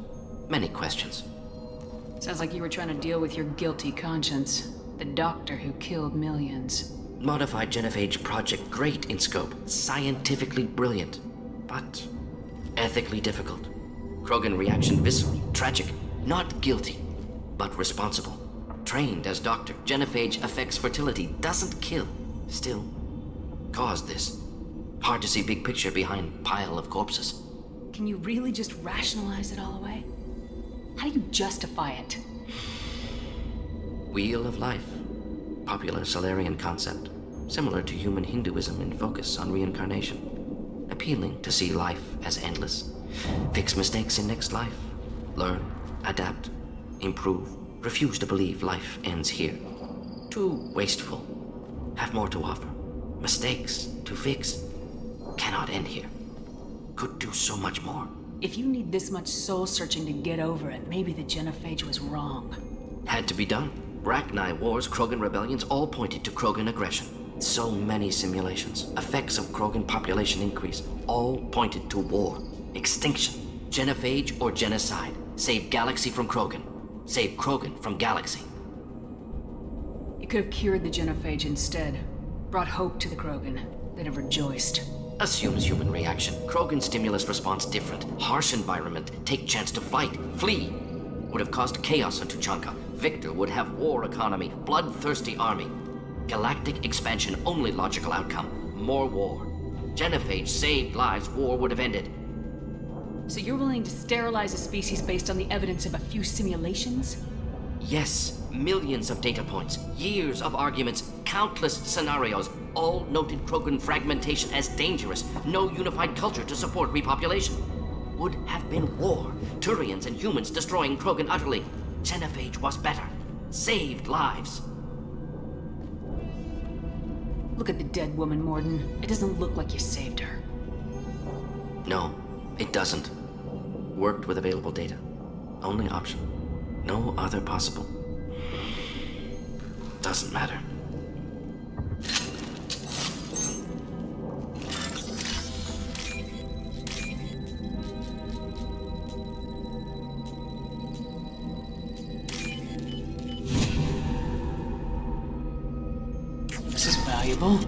Many questions. Sounds like you were trying to deal with your guilty conscience. The doctor who killed millions. Modified genophage project great in scope. Scientifically brilliant. But ethically difficult. Krogan reaction visceral, tragic. Not guilty, but responsible. Trained as doctor. Genophage affects fertility. Doesn't kill. Still, caused this. Hard to see big picture behind pile of corpses. Can you really just rationalize it all away? How do you justify it? Wheel of life. Popular Salarian concept. Similar to human Hinduism in focus on reincarnation. Appealing to see life as endless. Fix mistakes in next life. Learn, adapt, improve. Refuse to believe life ends here. Too wasteful. Have more to offer. Mistakes to fix. cannot end here. Could do so much more. If you need this much soul-searching to get over it, maybe the genophage was wrong. Had to be done. Rachni wars, Krogan rebellions, all pointed to Krogan aggression. So many simulations, effects of Krogan population increase, all pointed to war, extinction, genophage or genocide. Save galaxy from Krogan. Save Krogan from galaxy. You could have cured the genophage instead. Brought hope to the Krogan. They'd have rejoiced. Assumes human reaction. Krogan stimulus response different. Harsh environment. Take chance to fight. Flee. Would have caused chaos on Tuchanka. Victor would have war economy. Bloodthirsty army. Galactic expansion only logical outcome. More war. Genophage saved lives. War would have ended. So you're willing to sterilize a species based on the evidence of a few simulations? Yes. Millions of data points. Years of arguments. Countless scenarios. All noted Krogan fragmentation as dangerous. No unified culture to support repopulation. Would have been war. Turians and humans destroying Krogan utterly. Genophage was better. Saved lives. Look at the dead woman, Morden. It doesn't look like you saved her. No, it doesn't. Worked with available data. Only option. No other possible. Doesn't matter. This is valuable.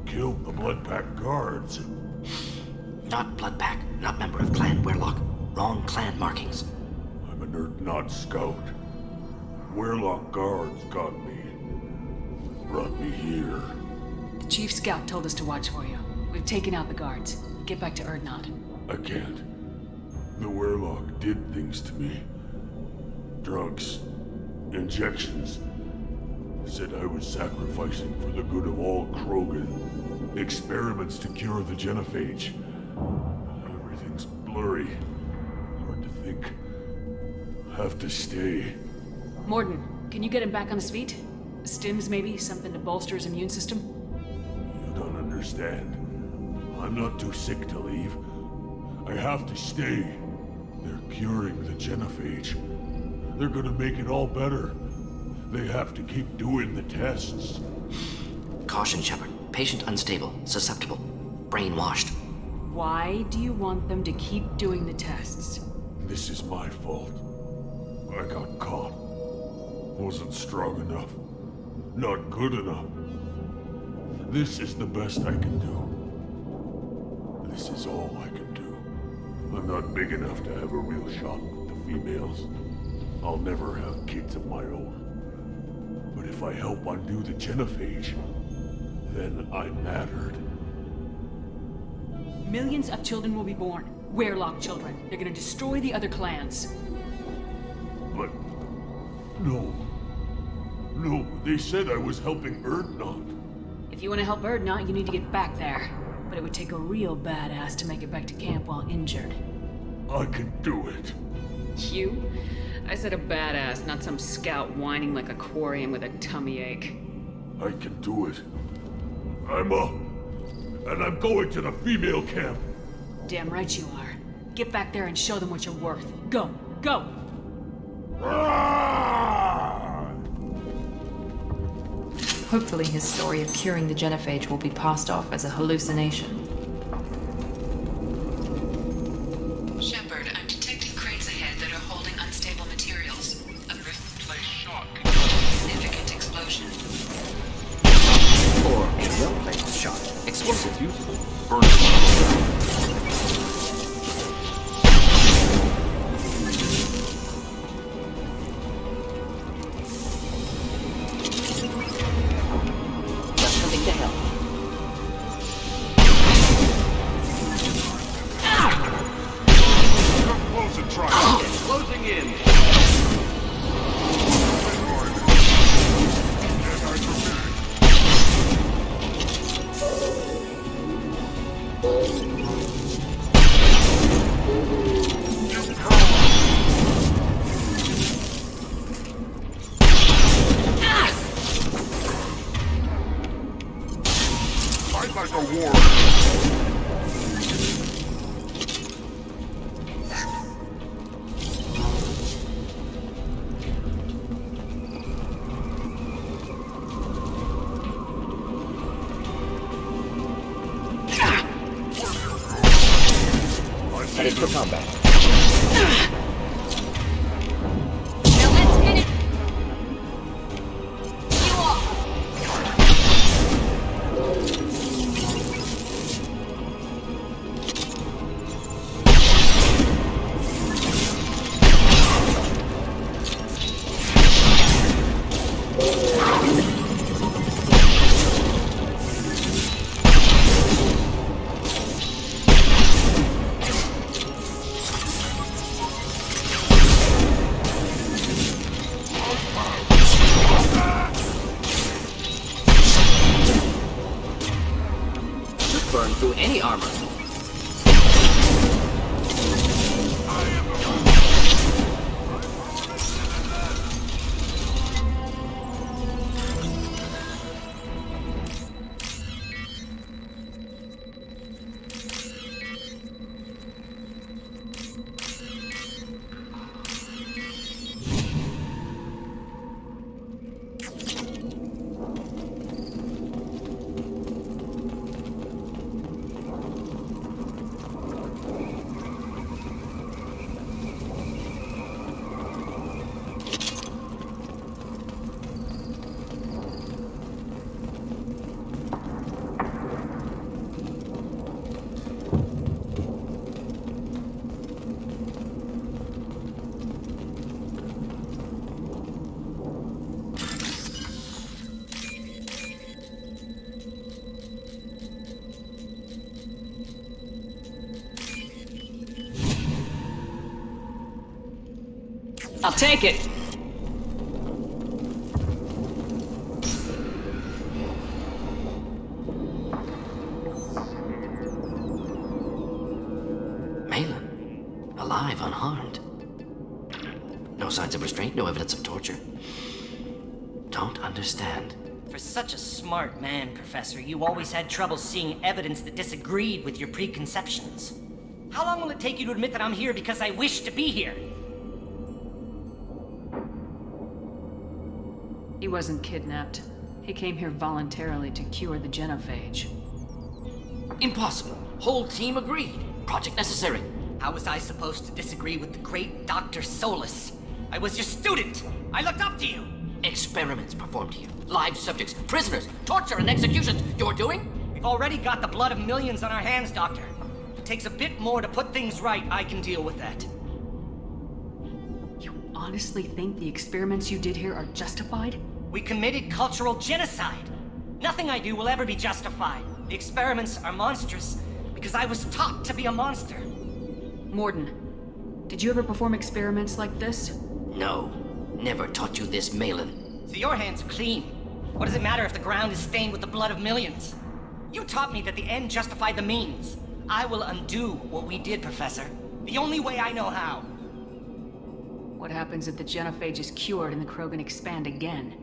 Killed the Bloodpack guards. Not Bloodpack, not member of Clan Werlock. Wrong clan markings. I'm a nerd scout. Werlock guards got me. Brought me here. The Chief Scout told us to watch for you. We've taken out the guards. Get back to Erdnot. I can't. The Werlock did things to me. Drugs. Injections. Said I was sacrificing for the good of all Krogan. Experiments to cure the genophage. Everything's blurry. Hard to think. Have to stay. Morden, can you get him back on his feet? Stims, maybe? Something to bolster his immune system? You don't understand. I'm not too sick to leave. I have to stay. They're curing the genophage. They're gonna make it all better. They have to keep doing the tests. Caution, Shepard. Patient unstable, susceptible, brainwashed. Why do you want them to keep doing the tests? This is my fault. I got caught. Wasn't strong enough. Not good enough. This is the best I can do. This is all I can do. I'm not big enough to have a real shot with the females. I'll never have kids of my own. But if I help undo the genophage, then I mattered. Millions of children will be born. Werlock children. They're gonna destroy the other clans. But... No. No, they said I was helping Erdnot. If you want to help Erdnot, you need to get back there. But it would take a real badass to make it back to camp while injured. I can do it. You? I said a badass, not some scout whining like a quarian with a tummy ache. I can do it. I'm up. And I'm going to the female camp. Damn right you are. Get back there and show them what you're worth. Go! Go! Hopefully his story of curing the genophage will be passed off as a hallucination. Shepard, I'm detecting crates ahead that are holding unstable materials. A Misplaced shock. significant explosion. Or a well-placed shot. Explosive. Usable. Burning. Just coming to help. Headed for combat. Now let's finish you off. Burn through any armor. I'll take it. Malin, alive, unharmed. No signs of restraint, no evidence of torture. Don't understand. For such a smart man, Professor, you always had trouble seeing evidence that disagreed with your preconceptions. How long will it take you to admit that I'm here because I wish to be here? He wasn't kidnapped. He came here voluntarily to cure the genophage. Impossible. Whole team agreed. Project necessary. How was I supposed to disagree with the great Dr. Solus? I was your student! I looked up to you! Experiments performed here. Live subjects, prisoners, torture and executions. You're doing? We've already got the blood of millions on our hands, Doctor. If it takes a bit more to put things right, I can deal with that. You honestly think the experiments you did here are justified? We committed cultural genocide. Nothing I do will ever be justified. The experiments are monstrous because I was taught to be a monster. Morden, did you ever perform experiments like this? No. Never taught you this, Malin. So your hands are clean. What does it matter if the ground is stained with the blood of millions? You taught me that the end justified the means. I will undo what we did, Professor. The only way I know how. What happens if the genophage is cured and the Krogan expand again?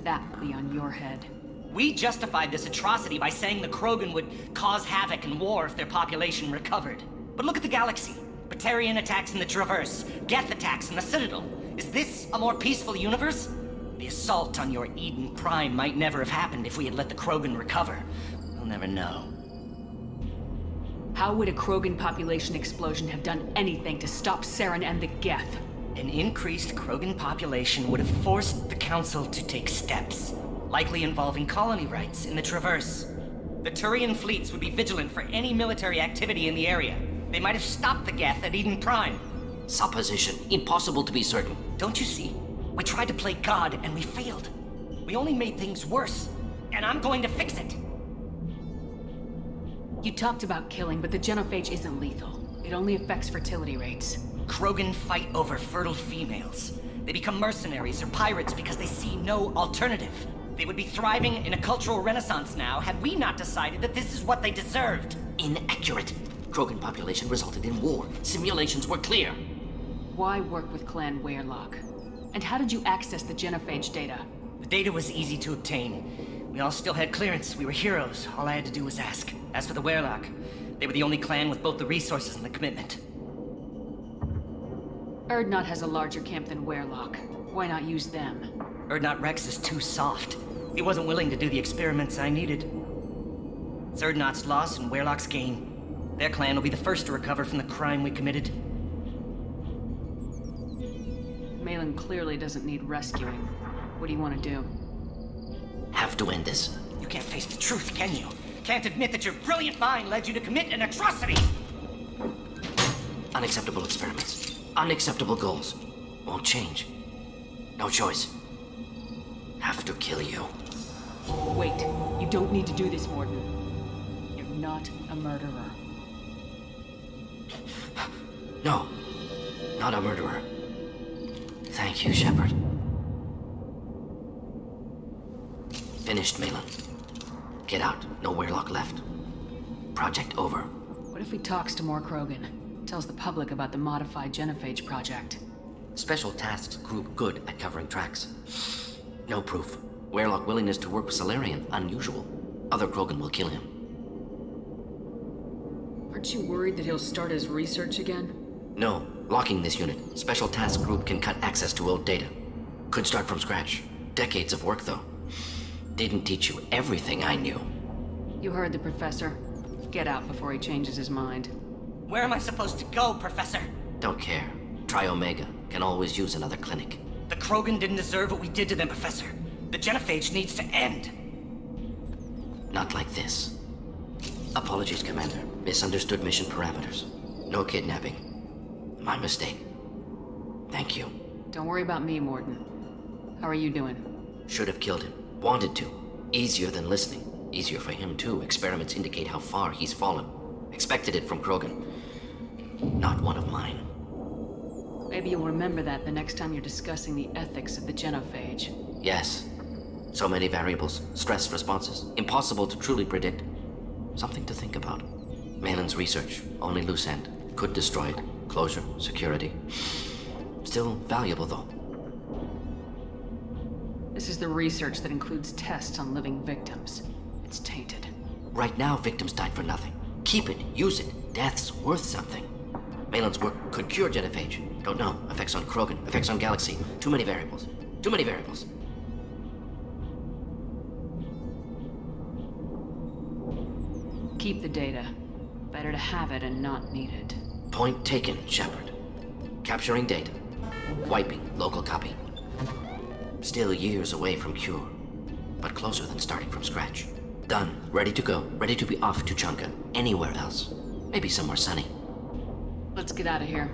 That will be on your head. We justified this atrocity by saying the Krogan would cause havoc and war if their population recovered. But look at the galaxy. Batarian attacks in the Traverse, Geth attacks in the Citadel. Is this a more peaceful universe? The assault on your Eden Prime might never have happened if we had let the Krogan recover. We'll never know. How would a Krogan population explosion have done anything to stop Saren and the Geth? An increased Krogan population would have forced the Council to take steps, likely involving colony rights in the Traverse. The Turian fleets would be vigilant for any military activity in the area. They might have stopped the Geth at Eden Prime. Supposition. Impossible to be certain. Don't you see? We tried to play God and we failed. We only made things worse, and I'm going to fix it. You talked about killing, but the genophage isn't lethal. It only affects fertility rates. Krogan fight over fertile females. They become mercenaries or pirates because they see no alternative. They would be thriving in a cultural renaissance now had we not decided that this is what they deserved. Inaccurate. Krogan population resulted in war. Simulations were clear. Why work with Clan Weyrloc? And how did you access the genophage data? The data was easy to obtain. We all still had clearance. We were heroes. All I had to do was ask. As for the Weyrloc, they were the only clan with both the resources and the commitment. Urdnot has a larger camp than Weyrloc. Why not use them? Urdnot Rex is too soft. He wasn't willing to do the experiments I needed. It's Urdnot's loss and Weyrloc's gain. Their clan will be the first to recover from the crime we committed. Malin clearly doesn't need rescuing. What do you want to do? Have to end this. You can't face the truth, can you? Can't admit that your brilliant mind led you to commit an atrocity! Unacceptable experiments. Unacceptable goals. Won't change. No choice. Have to kill you. Wait, you don't need to do this, Morden. You're not a murderer. No, not a murderer. Thank you, Shepard. Finished, Malin. Get out. No Weirlock left. Project over. What if he talks to more Krogan? Tells the public about the modified genophage project? Special Tasks Group good at covering tracks. No proof. Weirlock willingness to work with Solarian, unusual. Other Krogan will kill him. Aren't you worried that he'll start his research again? No. Locking this unit. Special Task Group can cut access to old data. Could start from scratch. Decades of work, though. Didn't teach you everything I knew. You heard the professor. Get out before he changes his mind. Where am I supposed to go, Professor? Don't care. Try Omega. Can always use another clinic. The Krogan didn't deserve what we did to them, Professor. The genophage needs to end. Not like this. Apologies, Commander. Misunderstood mission parameters. No kidnapping. My mistake. Thank you. Don't worry about me, Morden. How are you doing? Should have killed him. Wanted to. Easier than listening. Easier for him, too. Experiments indicate how far he's fallen. Expected it from Krogan. Not one of mine. Maybe you'll remember that the next time you're discussing the ethics of the genophage. Yes. So many variables. Stress responses. Impossible to truly predict. Something to think about. Malin's research. Only loose end. Could destroy it. Closure. Security. Still valuable, though. This is the research that includes tests on living victims. It's tainted. Right now, victims died for nothing. Keep it. Use it. Death's worth something. Malin's work could cure genophage. Don't know. Effects on Krogan. Effects on Galaxy. Too many variables. Too many variables. Keep the data. Better to have it and not need it. Point taken, Shepard. Capturing data. Wiping local copy. Still years away from cure, but closer than starting from scratch. Done. Ready to go. Ready to be off to Chunka. Anywhere else. Maybe somewhere sunny. Let's get out of here.